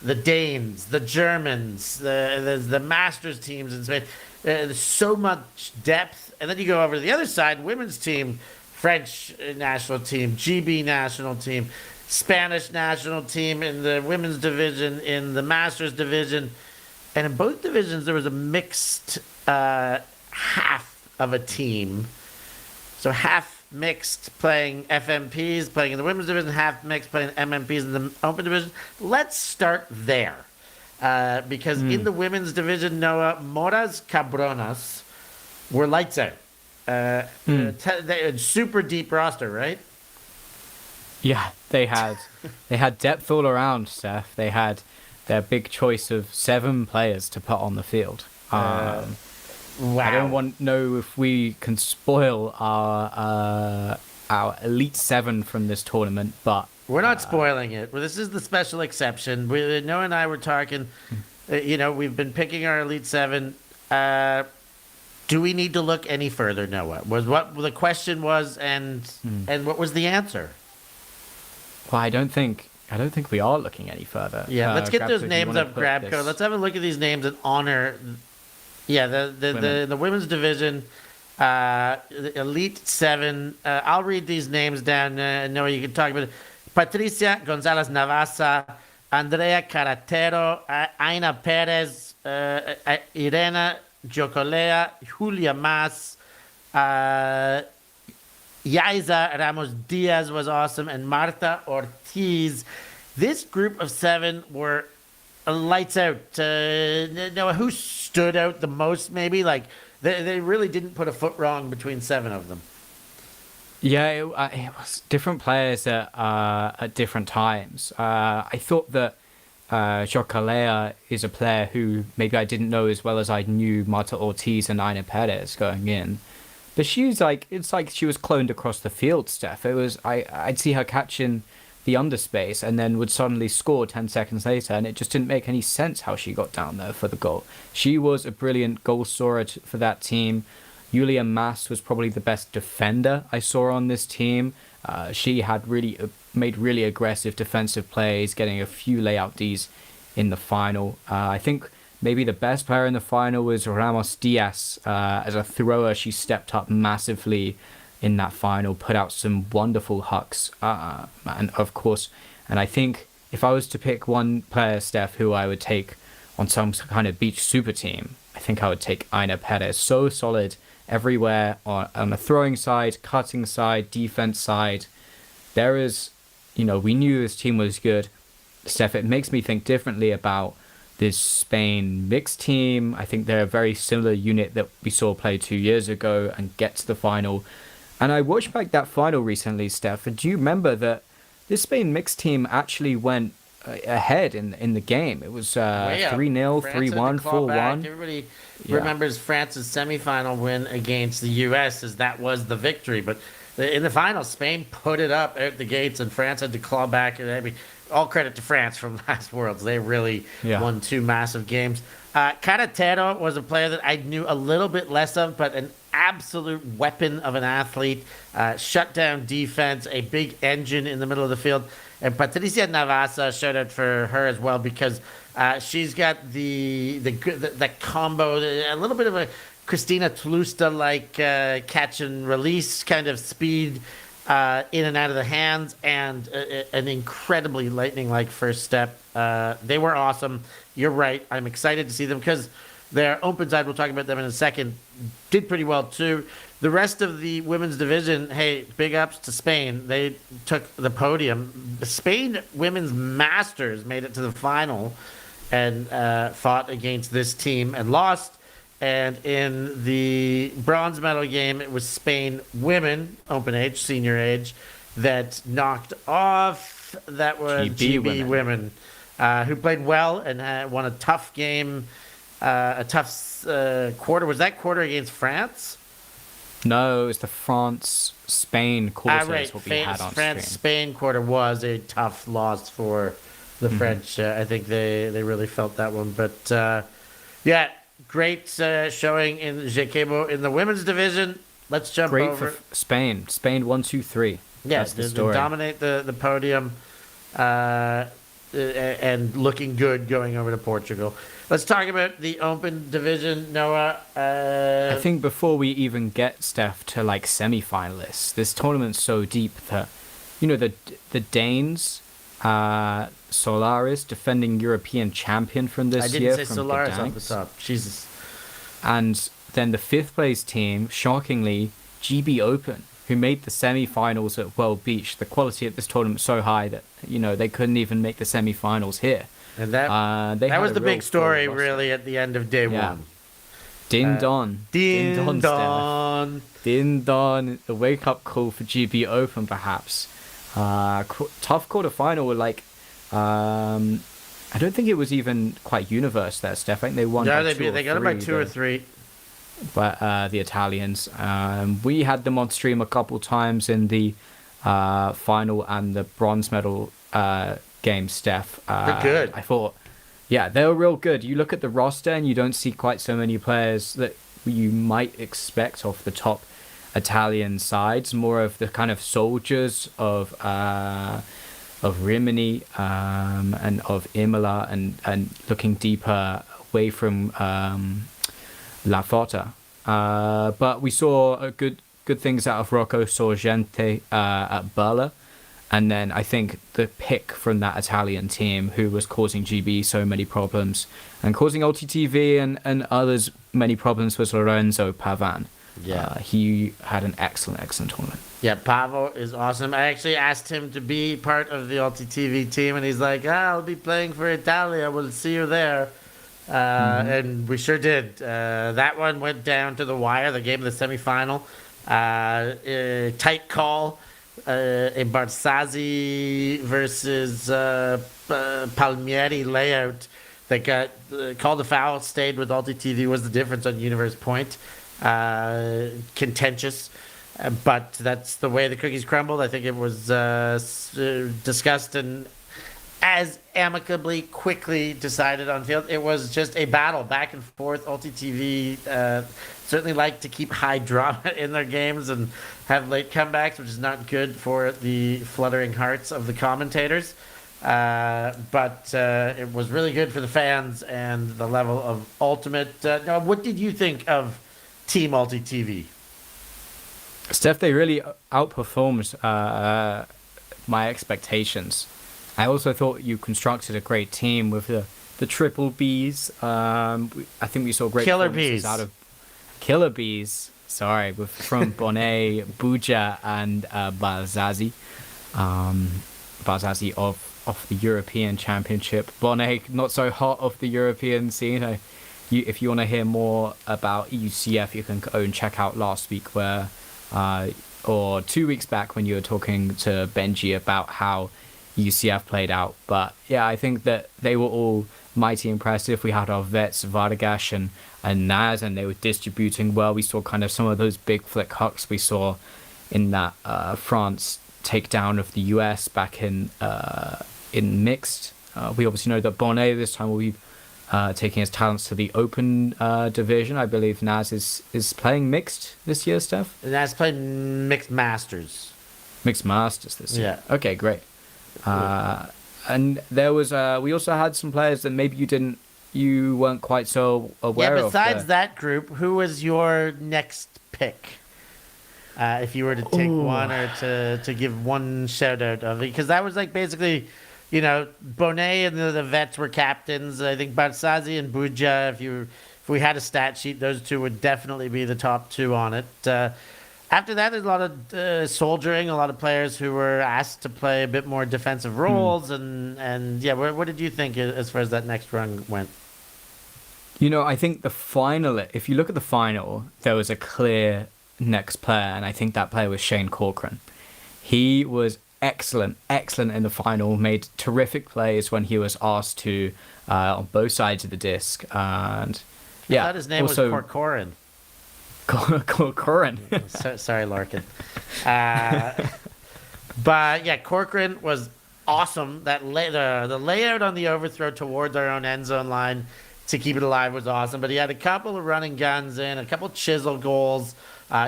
The Danes, the Germans, the Masters teams in Spain. There's so much depth. And then you go over to the other side, women's team, French national team, GB national team, Spanish national team in the women's division, in the Masters division. And in both divisions, there was a mixed half of a team. So half mixed playing FMPs, playing in the women's division, half mixed playing MMPs in the open division. Let's start there. Because in the women's division, Noah, Moras Cabronas were lights out. They had super deep roster, right? Yeah, they had depth all around, Steph. They had their big choice of 7 players to put on the field. Wow. I don't know if we can spoil our Elite 7 from this tournament, but We're not spoiling it. Well, this is the special exception. Noah and I were talking. We've been picking our Elite 7. Do we need to look any further, Noah? Was what the question was, and what was the answer? Well, I don't think we are looking any furher. Yeah, let's get those Grabco, names up, Grabco. Let's have a look at these names and honor. Yeah, the women's division, the Elite 7. I'll read these names down. Noah, you can talk about it. Patricia Gonzalez Navasa, Andrea Carretero, Aina Perez, Irena Jocolea, Julia Mas, Yaiza Ramos Diaz was awesome, and Marta Ortiz. This group of 7 were lights out. Noah, who stood out the most, maybe? Like, they really didn't put a foot wrong between 7 of them. Yeah, it was different players at different times. I thought that Jocolea is a player who maybe I didn't know as well as I knew Marta Ortiz and Aina Perez going in. But it's like she was cloned across the field, Steph. I'd see her catching the underspace and then would suddenly score 10 seconds later, and it just didn't make any sense how she got down there for the goal. She was a brilliant goal scorer for that team. Julia Mas was probably the best defender I saw on this team. She had made really aggressive defensive plays, getting a few layout Ds in the final. I think maybe the best player in the final was Ramos Diaz. As a thrower, she stepped up massively in that final, put out some wonderful hucks, and I think if I was to pick one player, Steph, who I would take on some kind of beach super team, I think I would take Aina Perez. So solid everywhere on the throwing side, cutting side, defense side. We knew this team was good. Steph, it makes me think differently about this Spain mixed team. I think they're a very similar unit that we saw play 2 years ago and get to the final. And I watched back that final recently, Steph, and do you remember that this Spain mixed team actually went ahead in the game? It was 3-0, 3-1, 4-1. Everybody remembers France's semifinal win against the U.S. as that was the victory. But in the final, Spain put it up out the gates, and France had to claw back. All credit to France from last Worlds. They really won 2 massive games. Carretero was a player that I knew a little bit less of, but an absolute weapon of an athlete. Shut down defense, a big engine in the middle of the field. And Patricia Navasa, shout out for her as well, because she's got the combo, a little bit of a Christina Tlusta-like catch and release kind of speed in and out of the hands, and an incredibly lightning-like first step. They were awesome. You're right. I'm excited to see them because their open side, we'll talk about them in a second, did pretty well too. The rest of the women's division, hey, big ups to Spain. They took the podium. The Spain women's masters made it to the final and fought against this team and lost. And in the bronze medal game, it was Spain women, open age, senior age, that knocked off. That was GB women, who played well and won a tough game, a tough quarter. Was that quarter against France? No, it was the France-Spain quarter. Right. Is what we had on France-Spain quarter was a tough loss for the French. I think they really felt that one. But, yeah, great showing in Jekebo in the women's division. Let's jump over. Great for Spain. Spain 1-2-3. Yeah, that's the story. Dominate the podium and looking good going over to Portugal. Let's talk about the open division, Noah. I think before we even get, Steph, to like semi-finalists, this tournament's so deep that, you know, the Danes, Solaris, defending European champion from this year. I didn't say Solaris off the top. Jesus. And then the fifth place team, shockingly, GB Open, who made the semi-finals at World Beach. The quality of this tournament was so high that, you know, they couldn't even make the semi-finals here. And that was the big story, really, at the end of day one. Din don. Din don. Din don. A wake-up call for GB Open, perhaps. Tough quarter-final, like... I don't think it was even quite universe there, Steph. I think they won by they got it by 2 or 3. But the Italians. We had them on stream a couple times in the final and the bronze medal game, Steph. They're good. I thought, yeah, they were real good. You look at the roster and you don't see quite so many players that you might expect off the top Italian sides. More of the kind of soldiers of Rimini and of Imola and looking deeper away from La Fota. But we saw good things out of Rocco Sorgente at Bala. And then I think the pick from that Italian team who was causing GB so many problems and causing ULTI.TV and others many problems was Lorenzo Pavan. Yeah. He had an excellent tournament. Yeah, Pavo is awesome. I actually asked him to be part of the ULTI.TV team, and he's like, I'll be playing for Italia. We'll see you there. And we sure did. That one went down to the wire, the game of the semifinal. Tight call. A Barzazzi versus Palmieri layout that got called a foul, stayed with ULTI.TV, was the difference on Universe Point. Contentious, but that's the way the cookies crumbled. I think it was discussed and as amicably, quickly decided on field. It was just a battle back and forth. ULTI.TV certainly like to keep high drama in their games and have late comebacks, which is not good for the fluttering hearts of the commentators. But it was really good for the fans and the level of ultimate. Now, what did you think of Team ULTI.TV? Steph, they really outperformed my expectations. I also thought you constructed a great team with the triple Bs. I think we saw great Killer performances Bs. out of Killer Bs. Sorry, from Bonnet, Buja, and Barzazzi. Barzazzi of the European Championship. Bonnet not so hot of the European scene. If you want to hear more about EUCF, you can go and check out last week or 2 weeks back when you were talking to Benji about how UCF played out. But yeah, I think that they were all mighty impressive. We had our vets, Vardagas and Naz, and they were distributing well. We saw kind of some of those big flick hucks we saw in that France takedown of the US back in mixed. We obviously know that Bonnet this time will be taking his talents to the open division. I believe Naz is playing mixed this year, Steph? Naz played mixed masters. Mixed masters this year. Yeah. Okay, great. And there was we also had some players that maybe you weren't quite so aware of. Yeah, besides that group, who was your next pick? If you were to take one or to give one shout out of it, because that was like basically, you know, Bonnet and the vets were captains. I think Barzazzi and Buja, if we had a stat sheet, those two would definitely be the top two on it. After that, there's a lot of soldiering, a lot of players who were asked to play a bit more defensive roles, and yeah, what did you think as far as that next run went? I think the final, if you look at the final, there was a clear next player, and I think that player was Shane Corcoran. He was excellent in the final, made terrific plays when he was asked to on both sides of the disc. And yeah, I thought his name was Corcoran. Corcoran. Sorry, Larkin. But yeah, Corcoran was awesome. That the layout on the overthrow towards our own end zone line to keep it alive was awesome. But he had a couple of running guns in, a couple of chisel goals.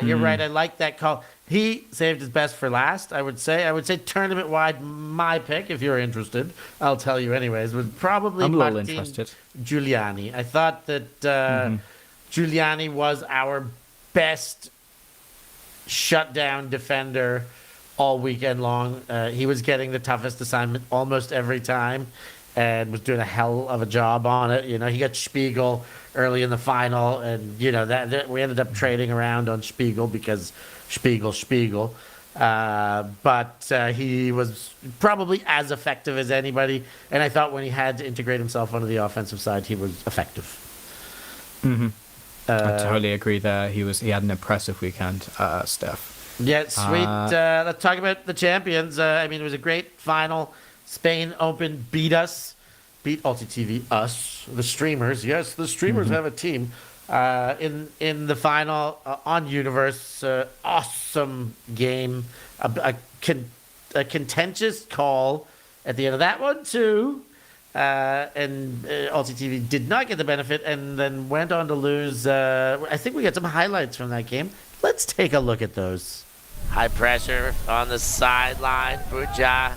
You're right. I like that call. He saved his best for last, I would say. I would say tournament wide, my pick, if you're interested, I'll tell you anyways, was probably I'm a little Martin interested. Giuliani. I thought that Giuliani was our best shutdown defender all weekend long. He was getting the toughest assignment almost every time and was doing a hell of a job on it. He got Spiegel early in the final, and that we ended up trading around on Spiegel because Spiegel. But he was probably as effective as anybody, and I thought when he had to integrate himself onto the offensive side, he was effective. I totally agree there. He had an impressive weekend, Steph. Yeah, sweet. Let's talk about the champions. It was a great final. Spain Open beat ULTI.TV, us, the streamers. Yes, the streamers have a team. In the final on Universe. Awesome game. A contentious call at the end of that one, too. And ULTI.TV did not get the benefit and then went on to lose. I think we got some highlights from that game. Let's take a look at those. High pressure on the sideline. Buja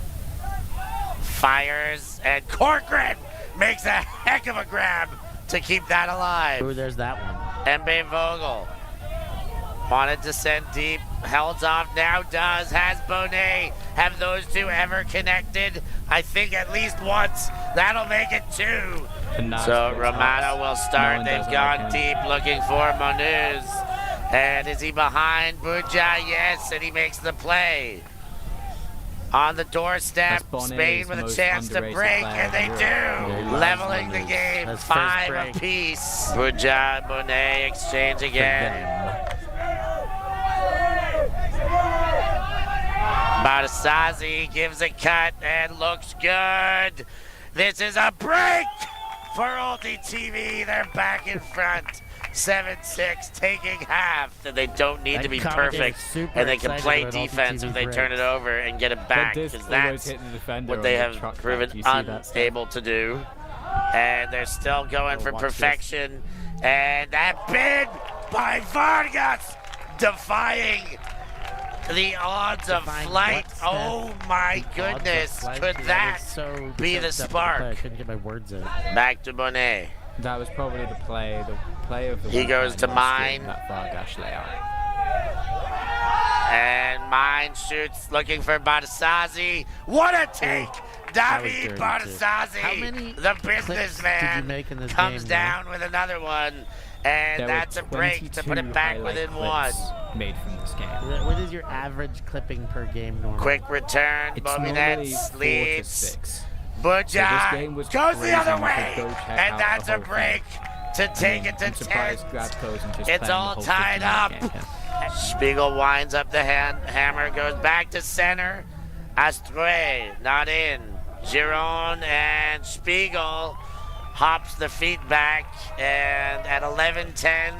fires, and Corcoran makes a heck of a grab to keep that alive. Ooh, there's that one. Mbe Vogel wanted to send deep, held off, now does, has Bonet. Have those two ever connected? I think at least once. That'll make it 2. So Romano will start. They've gone deep looking for Monuz. And is he behind Buja? Yes, and he makes the play. On the doorstep, Spain with a chance to break, and they do. Leveling the game, 5 apiece. Buja and Bonet exchange again. Barsazi gives a cut and looks good. This is a break for ULTI.TV. They're back in front. 7-6, taking half. They don't need to be perfect, and they can play defense if they turn it over and get it back, because that's what they have proven unable to do. And they're still going for perfection. And that bid by Vargas, defying the odds of flight. Oh my goodness, could that be the spark? I couldn't get my words in. Back to Bonet. That was probably the play of the He goes to Mine. That Vargas layout. And Mine shoots, looking for Barsazi. What a take! David Barsazi, the businessman, comes down with another one. And that's a break to put it back within 1. Made from this game. What is your average clipping per game normally? Quick return, Bobinet leads. Buja goes the other way, and that's a break to take it to 10. It's all tied up. Spiegel winds up the hammer, goes back to center. Astre not in. Jeroen and Spiegel hops the feet back, and at 11-10,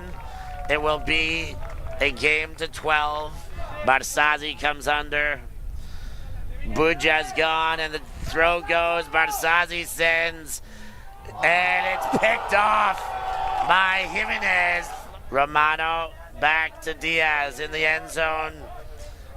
it will be a game to 12. Barsazi comes under. Buja's gone, and the throw goes. Barsazi sends, and it's picked off by Jimenez. Romano back to Diaz in the end zone.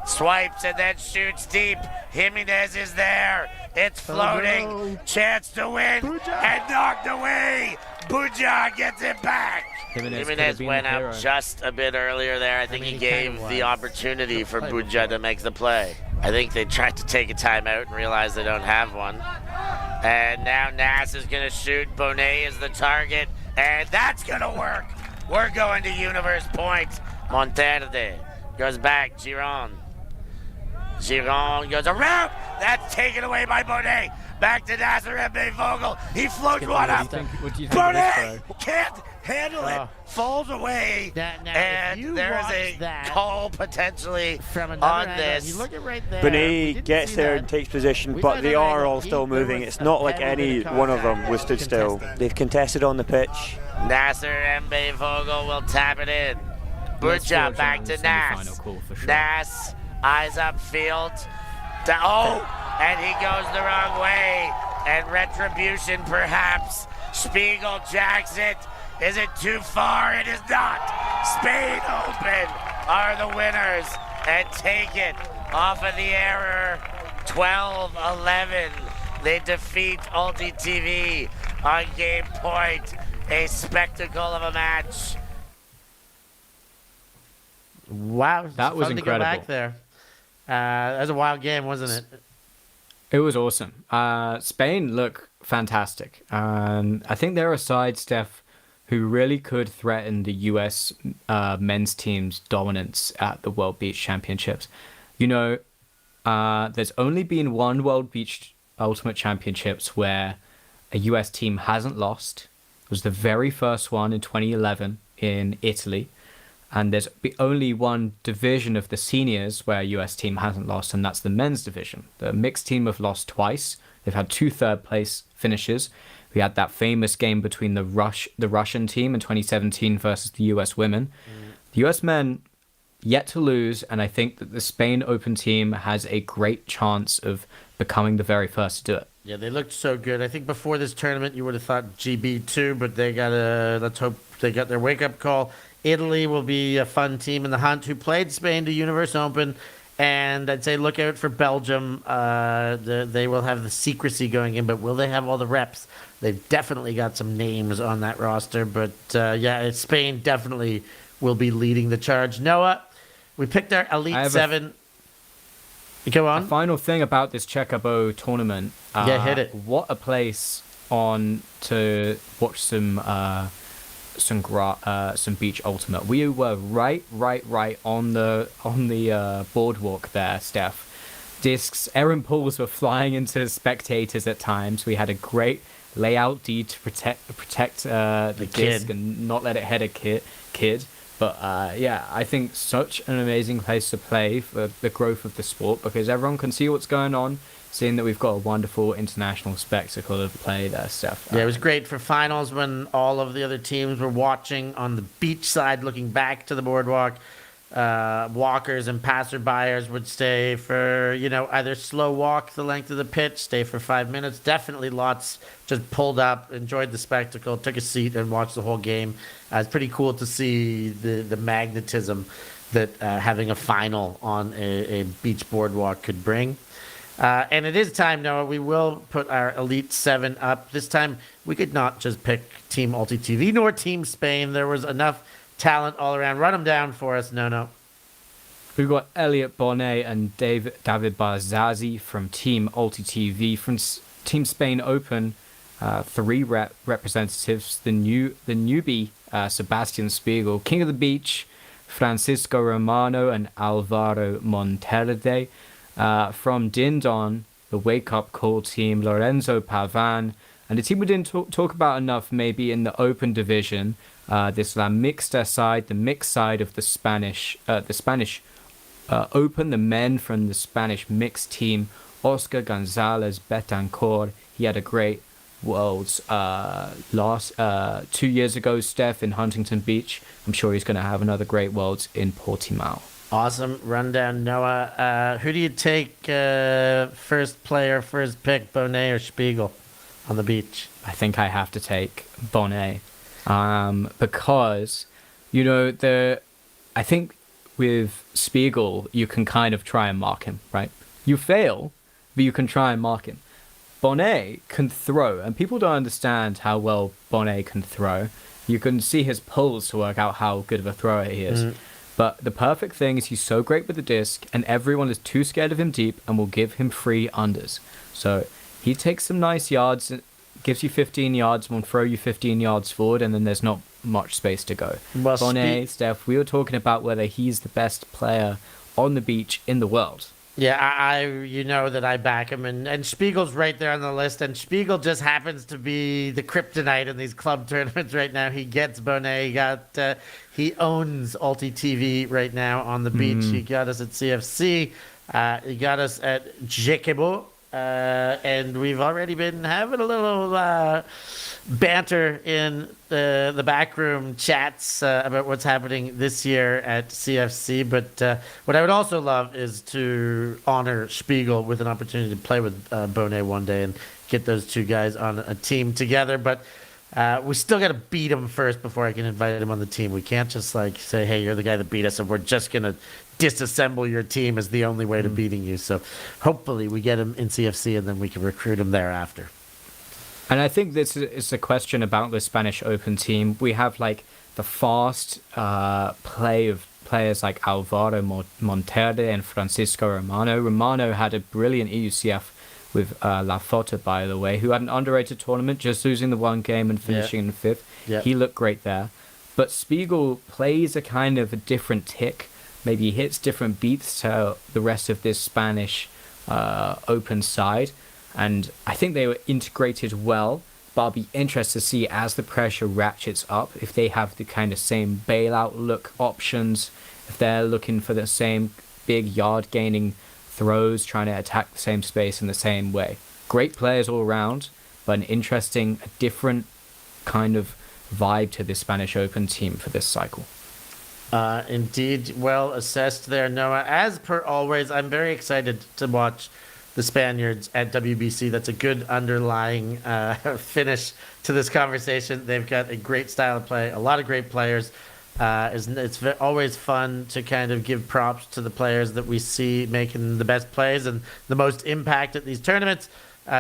Swipes and then shoots deep. Jimenez is there. It's floating. Oh, no. Chance to win. And knocked away. Buja gets it back. Jimenez went up just a bit earlier there. I think he gave the opportunity for Buja to make the play. I think they tried to take a timeout and realized they don't have one. And now Nas is going to shoot. Bonet is the target. And that's going to work. We're going to Universe Point. Monterde goes back. Jeroen goes around. That's taken away by Bonet. Back to Nasser M. Vogel. He floats one up. What do you think of this throw? Bonnet can't handle it. Falls away. Now, if And you there's watch a that call potentially from another on angle, this. you look at right there. we Bonnet didn't gets see there that. and takes position, We but saw they that are angle. all still There moving. was It's a not like heavy any bit of one of them contact was stood still. contested. They've contested on the pitch. Nasser M. Vogel will tap it in. Let's Butcha forge back on to the Nas. semi-final call for sure. Nas, eyes upfield. And he goes the wrong way. And retribution perhaps. Spiegel jacks it. Is it too far? It is not. Spain Open are the winners and take it off of the error. 12-11. They defeat ULTI.TV on game point. A spectacle of a match. Wow, That was fun incredible. To go back there. That was a wild game, wasn't it? It was awesome. Spain look fantastic. I think they're a side, Steph, who really could threaten the US men's team's dominance at the World Beach Championships. You know, there's only been one World Beach Ultimate Championships where a US team hasn't lost. It was the very first one in 2011 in Italy. And there's only one division of the seniors where a US team hasn't lost, and that's the men's division. The mixed team have lost twice. They've had 2 third-place finishes. We had that famous game between the Russian team in 2017 versus the US women. The US men yet to lose, and I think that the Spain Open team has a great chance of becoming the very first to do it. Yeah, they looked so good. I think before this tournament, you would have thought GB too, but they let's hope they got their wake-up call. Italy will be a fun team in the hunt who played Spain to Universe Open. And I'd say look out for Belgium. They will have the secrecy going in, but will they have all the reps? They've definitely got some names on that roster. But Spain definitely will be leading the charge. Noah, we picked our Elite 7. Go on. A final thing about this Checkerbow tournament. Hit it. What a place on to watch some beach ultimate. We were right on the boardwalk there, Steph. Discs, errant pools were flying into spectators at times. We had a great layout D to protect the disc and not let it head a kid. But I think such an amazing place to play for the growth of the sport, because everyone can see what's going on, seeing that we've got a wonderful international spectacle of play there, Steph. Yeah, it was great for finals when all of the other teams were watching on the beach side, looking back to the boardwalk. Walkers and passerbyers would stay for, either slow walk the length of the pitch, stay for 5 minutes. Definitely lots just pulled up, enjoyed the spectacle, took a seat and watched the whole game. It's pretty cool to see the magnetism that having a final on a beach boardwalk could bring. And it is time, Noah. We will put our Elite 7 up. This time, we could not just pick Team ULTI.TV nor Team Spain. There was enough talent all around. Run them down for us, No. We've got Elliot Bonnet and David Barzazi from Team ULTI.TV. From Team Spain Open, 3 representatives. The newbie, Sebastian Spiegel. King of the Beach, Francisco Romano and Alvaro Monterde. From Dindon, the wake-up call team, Lorenzo Pavan. And the team we didn't talk about enough maybe in the open division, this La Mixta side, the mixed side of the Spanish Open, the men from the Spanish mixed team, Oscar Gonzalez Betancourt. He had a great Worlds 2 years ago, Steph, in Huntington Beach. I'm sure he's going to have another great Worlds in Portimao. Awesome rundown, Noah. Who do you take first player, first pick, Bonnet or Spiegel on the beach? I think I have to take Bonnet because, I think with Spiegel, you can kind of try and mark him, right? You fail, but you can try and mark him. Bonnet can throw, and people don't understand how well Bonnet can throw. You can see his pulls to work out how good of a thrower he is. But the perfect thing is he's so great with the disc, and everyone is too scared of him deep and will give him free unders. So he takes some nice yards, gives you 15 yards, and will throw you 15 yards forward, and then there's not much space to go. Bonnet, Steph, we were talking about whether he's the best player on the beach in the world. Yeah, you know that I back him, and Spiegel's right there on the list, and Spiegel just happens to be the kryptonite in these club tournaments right now. He gets Bonnet, he owns ULTI.TV right now on the beach. He got us at CFC, he got us at Jekebo, and we've already been having a little banter in the backroom chats about what's happening this year at CFC. But what I would also love is to honor Spiegel with an opportunity to play with Bonnet one day and get those two guys on a team together. But we still got to beat him first before I can invite him on the team. We can't just like say, hey, you're the guy that beat us, and we're just going to disassemble your team as the only way to beating you. So hopefully we get him in CFC, and then we can recruit him thereafter. And I think this is a question about the Spanish Open team. We have like the fast play of players like Alvaro Monterde and Francisco Romano. Romano had a brilliant EUCF with La Fota, by the way, who had an underrated tournament, just losing the one game and finishing in fifth. Yeah. He looked great there. But Spiegel plays a kind of a different tick. Maybe hits different beats to the rest of this Spanish Open side. And I think they were integrated well, but I'll be interested to see as the pressure ratchets up if they have the kind of same bailout look options, if they're looking for the same big yard gaining throws, trying to attack the same space in the same way. Great players all around, but an interesting, a different kind of vibe to the Spanish Open team for this cycle. Indeed, well assessed there, Noah. As per always, I'm very excited to watch the Spaniards at WBC. That's a good underlying finish to this conversation. They've got a great style of play, a lot of great players. It's always fun to kind of give props to the players that we see making the best plays and the most impact at these tournaments.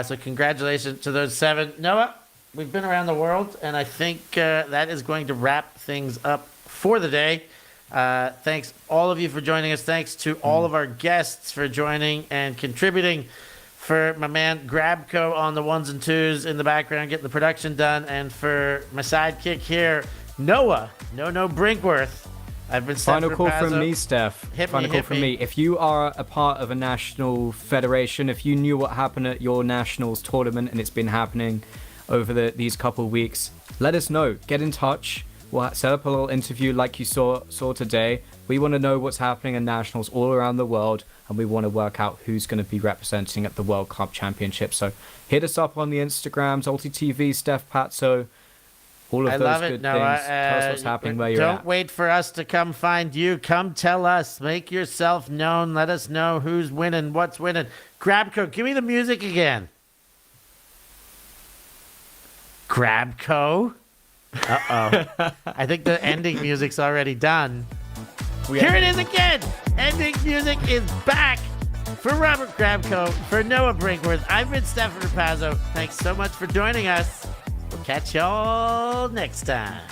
So congratulations to those 7. Noah, we've been around the world, and I think that is going to wrap things up for the day. Thanks all of you for joining us. Thanks to all of our guests for joining and contributing. For my man Grabco on the ones and twos in the background, getting the production done, and for my sidekick here, Noah, No Brinkworth. I've been Final call from me, Steph. Final call from me. If you are a part of a national federation, if you knew what happened at your nationals tournament and it's been happening over these couple of weeks, let us know. Get in touch. We'll set up a little interview like you saw today. We want to know what's happening in nationals all around the world, and we want to work out who's going to be representing at the World Club Championship. So hit us up on the Instagrams, ULTI.TV, Steph Patso, all of those good things. Tell us what's happening where you're at. Don't wait for us to come find you. Come tell us. Make yourself known. Let us know who's winning, what's winning. Grabco, give me the music again. Grabco? Uh-oh. I think the ending music's already done. Here it is again. Ending music is back. For Robert Grabco, for Noah Brinkworth, I've been Stefan Rapazzo. Thanks so much for joining us. We'll catch y'all next time.